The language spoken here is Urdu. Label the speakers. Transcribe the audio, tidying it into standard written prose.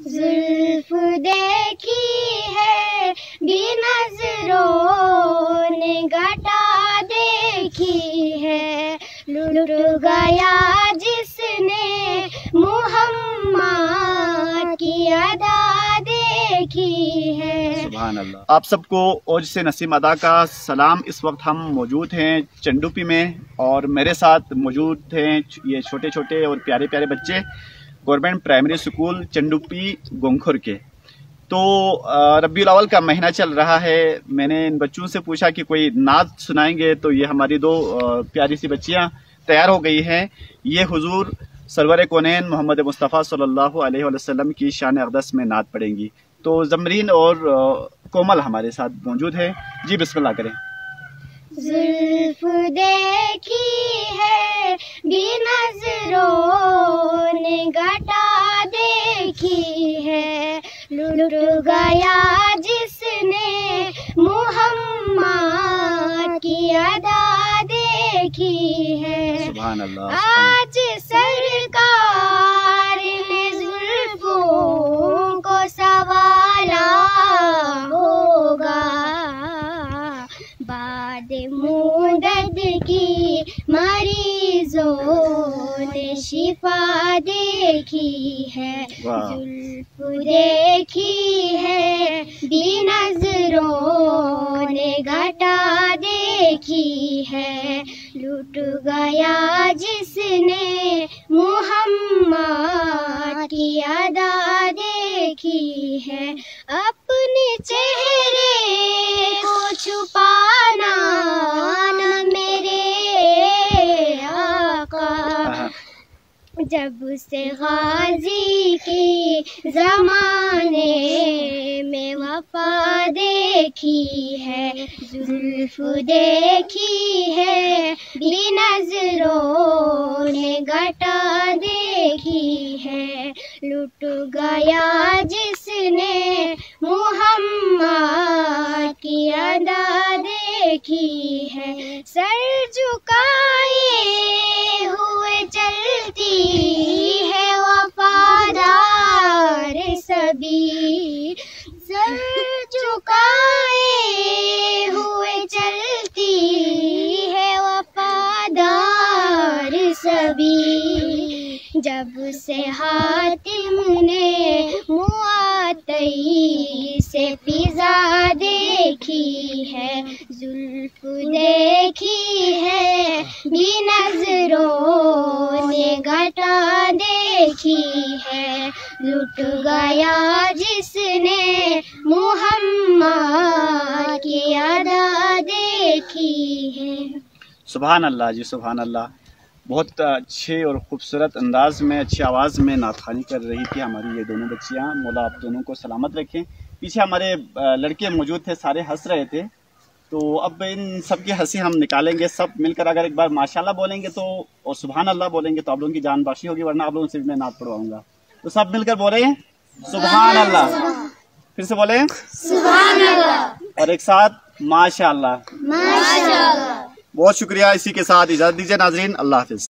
Speaker 1: زلف دیکھی ہے بی نظروں نے گھٹا دیکھی ہے، لٹ گیا جس نے محمد کی ادا دیکھی ہے۔
Speaker 2: سبحان اللہ۔ آپ سب کو اوج سے نسیم ادا کا سلام۔ اس وقت ہم موجود ہیں چنڈوپی میں اور میرے ساتھ موجود ہیں یہ چھوٹے چھوٹے اور پیارے پیارے بچے گورنمنٹ پرائمری اسکول چنڈوپی گونکھور کے۔ تو ربیع الاول کا مہینہ چل رہا ہے، میں نے ان بچوں سے پوچھا کہ کوئی نعت سنائیں گے، تو یہ ہماری دو پیاری سی بچیاں تیار ہو گئی ہیں۔ یہ حضور سرور کونین محمد مصطفیٰ صلی اللہ علیہ وسلم کی شان اقدس میں نعت پڑھیں گی۔ تو زمرین اور کومل ہمارے ساتھ موجود ہے، جی بسم اللہ کریں۔
Speaker 1: زلف دیکھی ہے بی نظروں نے گھٹا دیکھی ہے، لٹ گیا جس نے محمد کی ادا دیکھی ہے۔
Speaker 2: سبحان اللہ۔
Speaker 1: آج سرکار نے زلفوں کو سنوالا ہوگا، بعد مدت کی مریضوں نے شفا دیکھی ہے۔ زلف دیکھی ہے بی نظروں نے گھٹا دیکھی ہے، لٹ گیا جس نے محمد کی ادا دیکھی ہے۔ اپنے چہرے کو چھپانا نہ میرے آقا، جب سے غازی کی زمانے میں وفا دیکھی ہے۔ زلف دیکھی ہے بی نظروں نے گھٹا دیکھی ہے، لٹ گیا جس نے محمد کی ادا دیکھی ہے۔ سر جھکائے ہوئے چلتی ہے وفادار سبھی، سر جھکائے ہوئے چلتی ہے وفادار سبھی، جب سے حاتم نے معطی سے فضا دیکھی ہے۔ زلف دیکھی ہے بی نظروں نے گھٹا دیکھی ہے، لٹ گیا جس نے محمد کی ادا دیکھی ہے۔
Speaker 2: سبحان اللہ جی، سبحان اللہ۔ بہت اچھے اور خوبصورت انداز میں، اچھی آواز میں نعت خوانی کر رہی تھی ہماری یہ دونوں بچیاں۔ مولا آپ دونوں کو سلامت رکھیں۔ پیچھے ہمارے لڑکے موجود تھے، سارے ہنس رہے تھے، تو اب ان سب کی ہنسی ہم نکالیں گے۔ سب مل کر اگر ایک بار ماشاءاللہ بولیں گے تو اور سبحان اللہ بولیں گے تو آپ لوگوں کی جان بخشی ہوگی، ورنہ آپ لوگوں سے بھی میں نعت پڑھواؤں گا۔ تو سب مل کر بولیں سبحان اللہ، پھر سے بولیں
Speaker 1: سبحان اللہ،
Speaker 2: اور ایک ساتھ ماشاءاللہ۔
Speaker 1: ماشاءاللہ۔
Speaker 2: بہت شکریہ۔ اسی کے ساتھ اجازت دیجیے ناظرین، اللہ حافظ۔